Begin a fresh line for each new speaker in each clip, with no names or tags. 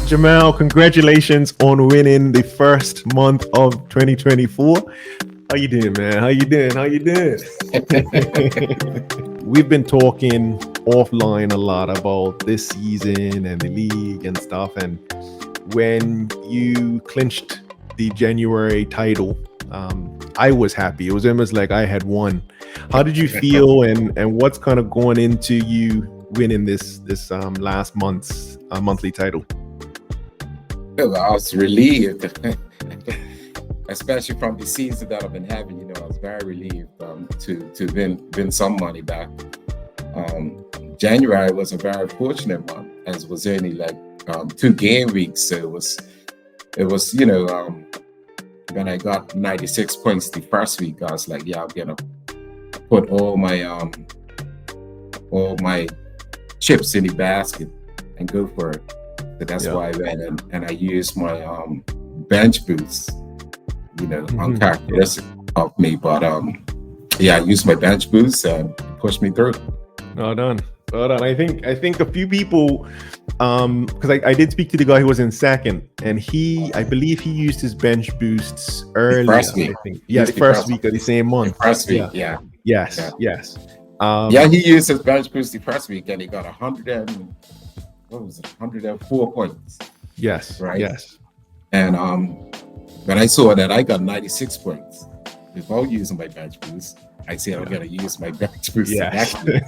Jamal, congratulations on winning the first month of 2024. How you doing, man? How you doing? We've been talking offline a lot about this season and the league and stuff. And when you clinched the January title, I was happy. It was almost like I had won. How did you feel, and what's kind of going into you winning this last month's monthly title?
Well, I was relieved, especially from the season that I've been having. I was very relieved to win some money back. January was a very fortunate month, as it was only like 2 game weeks. So it was when I got 96 points the first week, I was like, yeah, I'm gonna put all my chips in the basket and go for it. So that's why I went and I used my bench boost, uncharacteristic of me. But I used my bench boost and pushed me through.
Well done. I think a few people, because I did speak to the guy who was in second, and I believe he used his bench boosts early.
The first week.
I think. Yeah, the first week of the same month.
The first week, yeah.
Yes.
He used his bench boost the first week, and he got 104 points.
Yes.
Right.
Yes.
And when I saw that I got 96 points without using my bench boost, I said I'm gonna use my bench boost to actually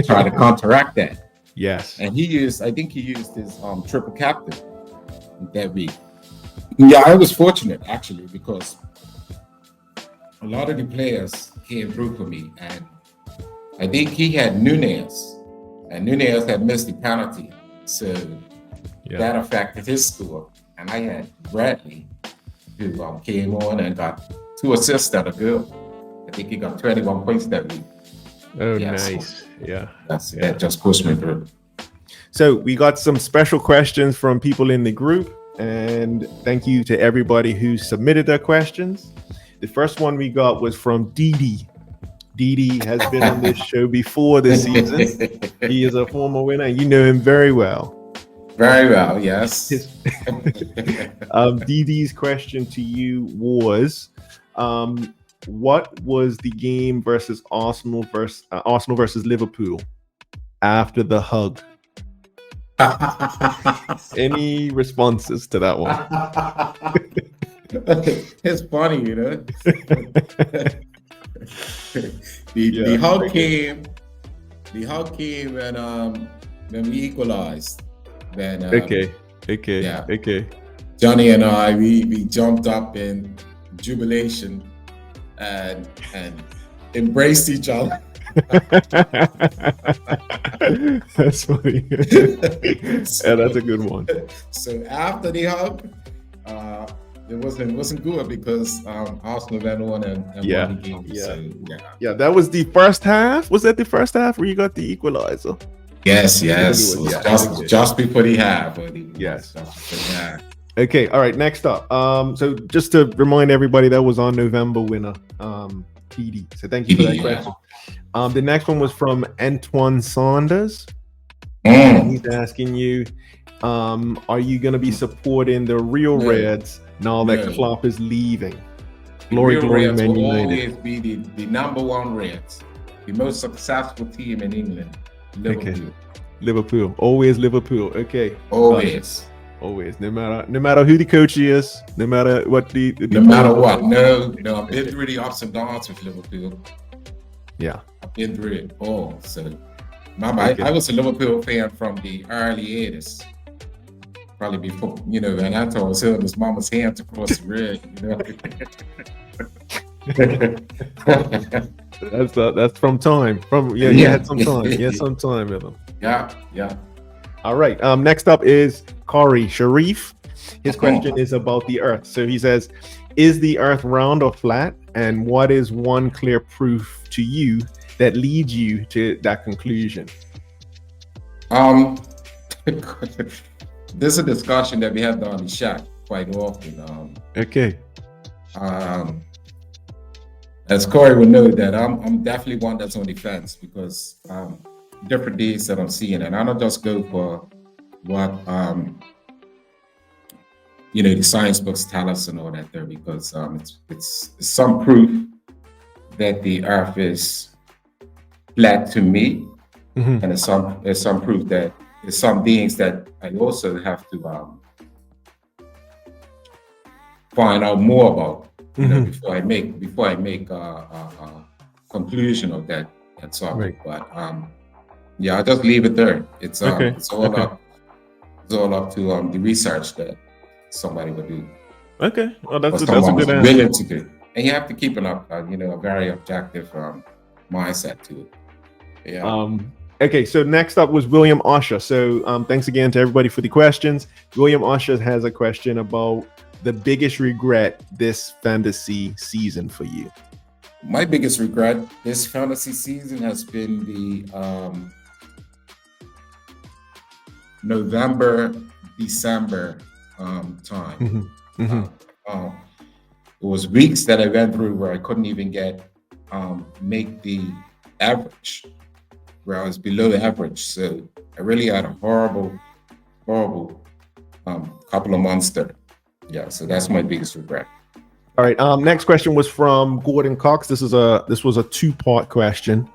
try to counteract that.
Yes.
And I think he used his triple captain that week. Yeah, I was fortunate actually, because a lot of the players came through for me, and I think he had Nunez, and Nunez had missed the penalty, so that affected his score. And I had Bradley, who came on and got 2 assists at a goal. I think he got 21 points that week.
Oh, nice. Yeah.
That just pushed me through.
So we got some special questions from people in the group, and thank you to everybody who submitted their questions. The first one we got was from Didi. Didi has been on this show before this season. He is a former winner. You know him very well.
Very well, yes.
Didi's question to you was, what was the game versus Arsenal versus Liverpool after the hug? Any responses to that one?
It's funny, The hug came. The hug came when we equalized. Then
Okay.
Johnny and I we jumped up in jubilation and embraced each other.
That's funny. That's a good one.
So after the hug, it wasn't good because Arsenal went on and won the game.
Yeah, that was the first half. Was that the first half where you got the equalizer?
Yes. It was just before the half.
Yes. Okay. All right. Next up. So just to remind everybody, that was our November winner, PD. So thank you for that question. The next one was from Antoine Saunders. He's asking you, are you going to be supporting the real Reds now that Klopp is leaving?
Glory, Man United will always be the number one Reds, the most successful team in England.
Liverpool. Always Liverpool. Okay.
Always.
No matter who the coach is, no matter what
no matter what. No, I've been through the ups and downs with Liverpool.
Yeah.
I've been through it all. So I was a Liverpool fan from the early 80s. Probably before, when Anton was holding his mama's hand across the red,
That's from time. You had some time. You had some time with him.
Yeah.
All right. Next up is Corey Sharif. His question is about the Earth. So he says, is the Earth round or flat? And what is one clear proof to you that leads you to that conclusion?
This is a discussion that we have on the chat quite often.
Okay.
As Corey would know, that I'm definitely one that's on the fence, because different days that I'm seeing, and I don't just go for what the science books tell us and all that there, because it's some proof that the earth is flat to me,
Mhm.
and it's some proof that there's some beings that I also have to find out more about,
Mhm.
before I make a conclusion of that subject.
Right.
But yeah, I'll just leave it there. It's
Okay.
it's all
Okay.
up it's all up to the research that somebody would do,
Okay. Well,
or
that's a
someone is
good answer.
willing to do, and you have to keep a very objective mindset to it. Yeah.
Okay, so next up was William Osher. So thanks again to everybody for the questions. William Osher has a question about the biggest regret this fantasy season for you.
My biggest regret this fantasy season has been the November, December time. It was weeks that I went through where I couldn't even make the average, where I was below average. So I really had a horrible couple of months there. Yeah, so that's my biggest regret.
All right. Next question was from Gordon Cox. This was a two-part question.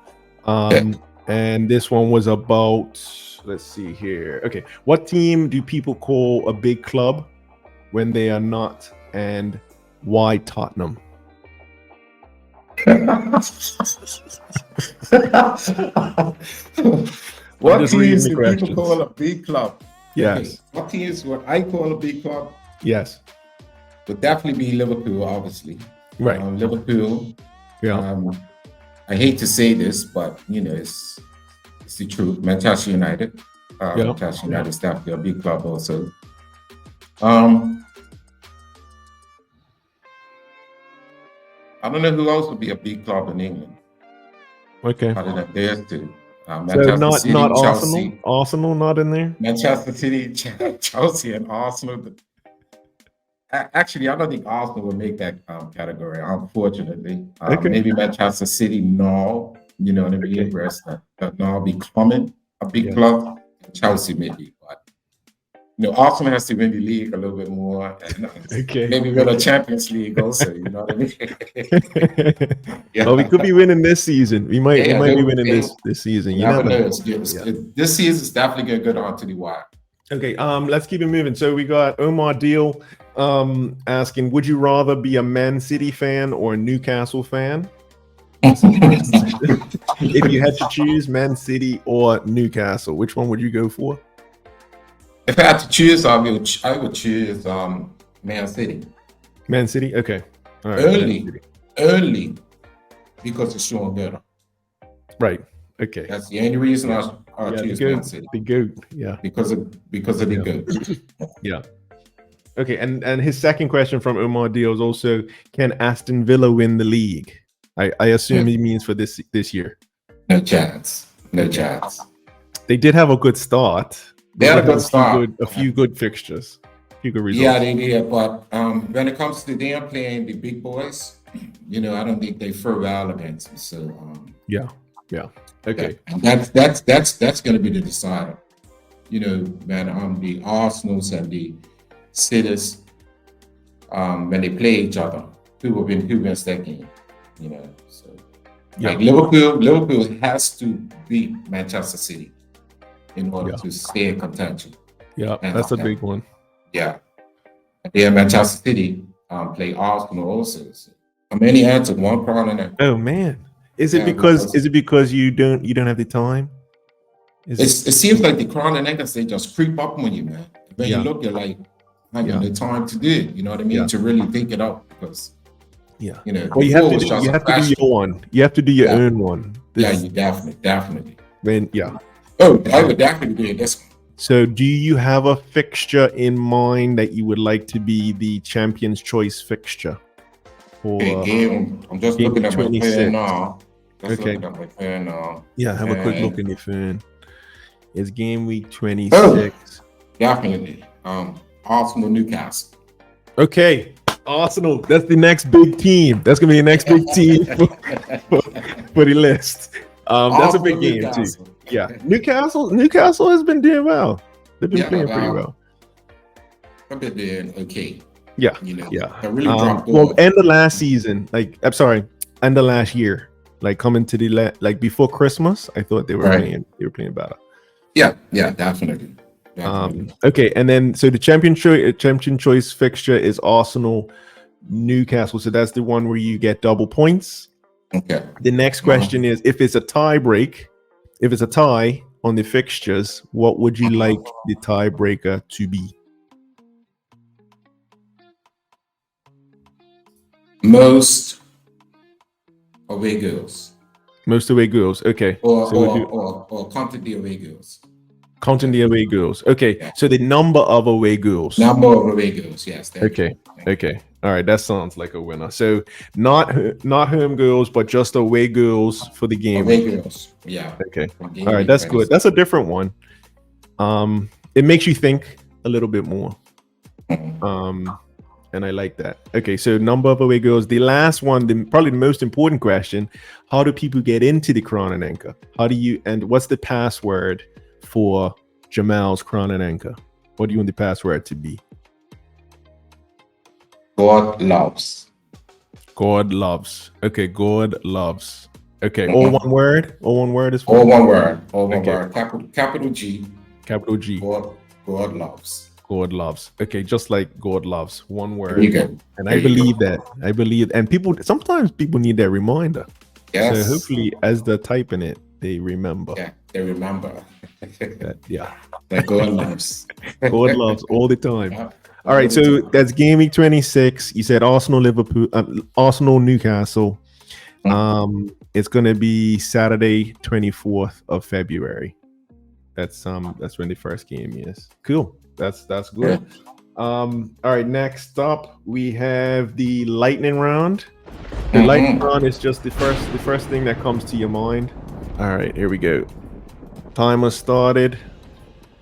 And this one was about, let's see here. Okay. What team do people call a big club when they are not, and why Tottenham?
What teams do people call a big club?
Yes.
Okay. What teams would I call a big club?
Yes.
Would definitely be Liverpool, obviously.
Right.
Liverpool.
Yeah.
I hate to say this, but it's the truth. Manchester United. Manchester United is definitely a big club also. I don't know who else would be a big club in England.
Okay.
Other than theirs too.
So
City,
not
Chelsea.
Arsenal not in there?
Manchester City, Chelsea, and Arsenal. Actually, I don't think Arsenal will make that category, unfortunately. Maybe Manchester City, no. You know what I mean? Whereas now becoming a big club. Chelsea maybe, but Arsenal has to win the league a little bit more, and maybe win a Champions League also. You know what I mean?
Well, we could be winning this season. We might be winning this season. You never know.
This season is definitely going to go down to the wire.
Okay, let's keep it moving. So we got Omar Deal asking, would you rather be a Man City fan or a Newcastle fan? If you had to choose Man City or Newcastle, which one would you go for?
If I had to choose, I would choose Man City.
Man City? Okay. All right.
Early, because it's showing better.
Right. Okay.
That's the only reason I choose Man City.
The GOAT. Yeah.
Because of the GOAT.
Yeah. Okay. And his second question from Omar Dio is also, can Aston Villa win the league? I assume he means for this year.
No chance. No chance.
They did have a good start.
They had a good start.
A few good fixtures. A few good results.
Yeah, they did. But when it comes to them playing the big boys, I don't think they fare well against them. So
yeah. Okay.
And that's going to be the decider. Man, the Arsenals and the Cities, when they play each other, who wins that game? So like Liverpool has to beat Manchester City in order to stay in contention.
Yeah, that's a big one.
Yeah. And then Manchester City play Arsenal also. So how many answered one crown in there?
Oh man. Is it because you don't have the time?
It seems like the crown and necklace, they just creep up on you, man. When you look, you're like having the time to do it. You know what I mean? To really think it out, because
well, you have to do your one. You have to do your own one.
You definitely. I would definitely do this one.
So do you have a fixture in mind that you would like to be the Champions Choice fixture? For
game, I'm just looking at my phone now.
Yeah, have a quick look in your phone. It's game week 26.
Definitely. Arsenal, Newcastle.
Okay. Arsenal, that's the next big team. That's gonna be the next big team for the list. That's a big game too. Yeah, Newcastle has been doing well. They've been playing pretty well.
I've been doing okay.
Yeah,
You know,
yeah.
I really dropped
Well,
off.
end of last season, like I'm sorry, end of last year, like coming to the like before Christmas, I thought they were
Right.
playing better.
Yeah, definitely. Definitely.
Okay, and then so the champion choice fixture is Arsenal Newcastle. So that's the one where you get double points.
Okay.
The next question is if it's a tie break, if it's a tie on the fixtures, what would you like the tiebreaker to be?
Most away goals.
Most away goals. Okay.
Or
So we'll do
or counted the away goals.
counting the away goals. Okay.
Yeah.
So the number of away goals.
Number of away goals, yes.
Okay. Okay. All right. That sounds like a winner. So not home goals, but just away goals for the game.
Away goals. Yeah.
Okay. All right. That's good. That's a different one. It makes you think a little bit more. And I like that. Okay, so number of away goals. The last one, probably the most important question: how do people get into the Crown and Anchor? How do you? And what's the password for Jamal's Crown and Anchor? What do you want the password to be?
God loves.
God loves. Okay, God loves. Okay, all one word. All one word is fine.
All one word. All one word. Capital G.
Capital G.
God loves.
God loves. Okay, just like God loves. One word.
There you go.
And I believe that. I believe, and sometimes people need that reminder.
Yes.
So hopefully, as they're typing it, they remember.
Yeah, they remember.
That
God loves.
God loves all the time.
Yeah.
All right, so that's game week 26. You said Arsenal, Liverpool, Arsenal, Newcastle. It's gonna be Saturday, 24th of February. That's when the first game is. Cool. That's good.
Yeah.
All right, next up we have the lightning round. The lightning round is just the first thing that comes to your mind. All right, here we go. Timer started.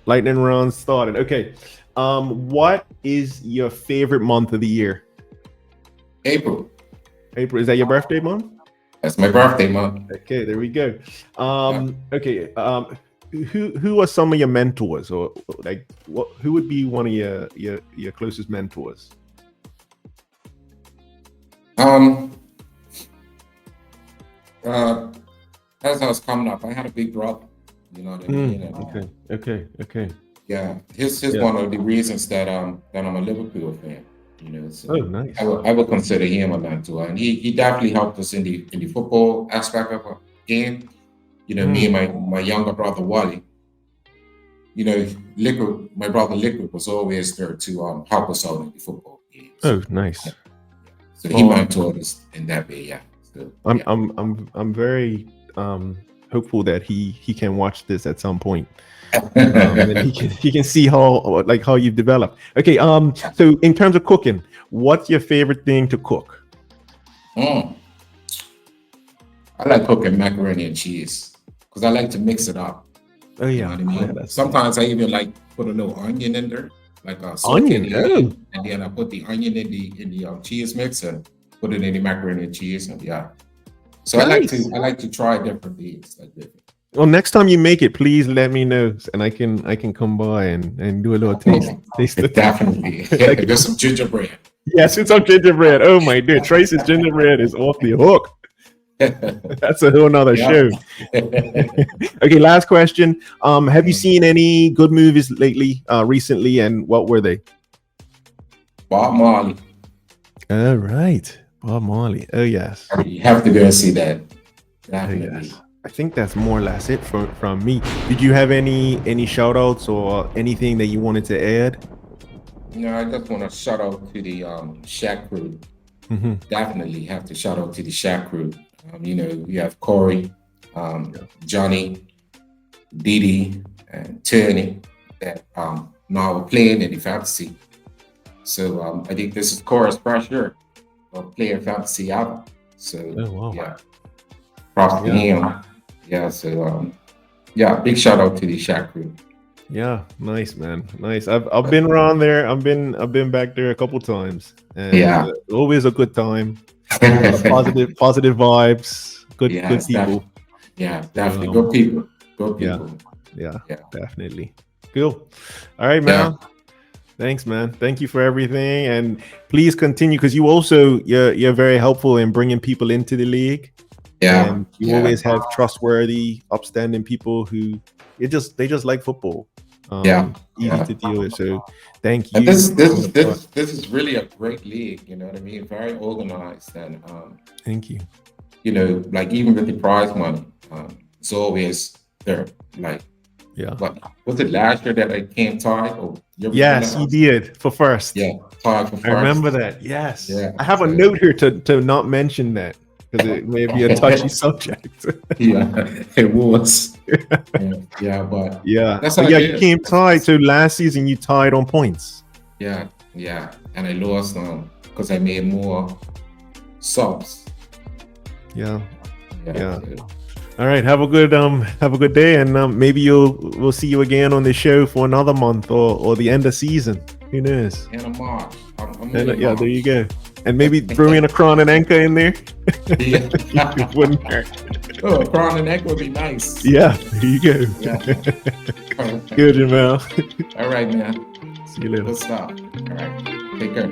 Lightning round started. Okay. What is your favorite month of the year?
April.
April. Is that your birthday month?
That's my birthday month.
Okay, there we go. Okay. Who are some of your mentors, or like who would be one of your closest mentors?
As I was coming up, I had a big brother. You know what I mean?
Okay.
Yeah, he's one of the reasons that I'm a Liverpool fan. You know, so
oh, nice.
I would consider him a mentor, and he definitely helped us in the football aspect of our game. You know, me and my younger brother Wally. You know, my brother Liquid was always there to help us out in the football games.
Oh, nice.
Yeah. So he mentored us in that way. Yeah. So,
I'm very hopeful that he can watch this at some point. And he can see how you've developed. Okay, so in terms of cooking, what's your favorite thing to cook?
I like cooking macaroni and cheese because I like to mix it up.
Oh yeah,
you know what I mean? Sometimes I even like put a little onion in there, like a
onion,
and then I put the onion in the cheese mix and put it in the macaroni and cheese, and yeah. So nice. I like to try different things like that.
Well, next time you make it, please let me know, and I can come by and do a little taste.
Definitely.
Like,
there's some gingerbread.
Yes, it's some gingerbread. Oh my dude, Trace's gingerbread is off the hook. That's a whole nother show. Okay, last question. Have you seen any good movies recently, and what were they?
Bob Marley.
All right, Bob Marley. Oh yes,
you have to go and see that. Definitely.
Oh, yes. I think that's more or less it from me. Did you have any shout outs or anything that you wanted to add?
No, I just want to shout out to the Shack crew. Definitely have to shout out to the Shack crew. You know, we have Corey, Johnny, Didi, and Tony that now are playing in the fantasy. So I think this is Corey's first year of playing fantasy ever. So yeah, props to him. Yeah, so big shout out to the Shack crew.
Yeah, nice man, nice. I've been around there. I've been back there a couple times, and always a good time. positive vibes. Good people.
Definitely good people. Good people.
Yeah, definitely. Cool. All right, man. Thanks, man. Thank you for everything, and please continue because you're very helpful in bringing people into the league,
Yeah,
and you
yeah,
always have trustworthy, upstanding people who they just like football.
yeah,
Easy
yeah.
to deal with. So, thank
And
you.
this is really a great league. You know what I mean? Very organized, and
Thank you.
you know, like even with the prize money, it's always there. Like,
Yeah.
what was it last year that I came tied? Or year before
Yes, you
last?
did for first.
Yeah, tied for
I remember
first.
that. Yes.
Yeah.
I have a
So,
note here to not mention that because it may be a touchy subject.
yeah, it was. Yeah, yeah, but
Yeah.
that's how
But
it
yeah, you
is.
came tied. So last season you tied on points.
Yeah, yeah, and I lost because I made more subs.
Yeah.
Yeah,
Yeah.
so,
All right. Have a good day, and maybe we'll see you again on the show for another month or the end of season. Who knows?
in a March. I'm
And,
in
yeah, there you
March.
go. And maybe throw in a Crown and Anchor in there.
Yeah.
It wouldn't hurt.
Oh, a crown and neck would be nice.
Yeah, there you go.
Yeah.
Good, Jamal.
All right, man.
See you later.
Good stuff. All right. Take care.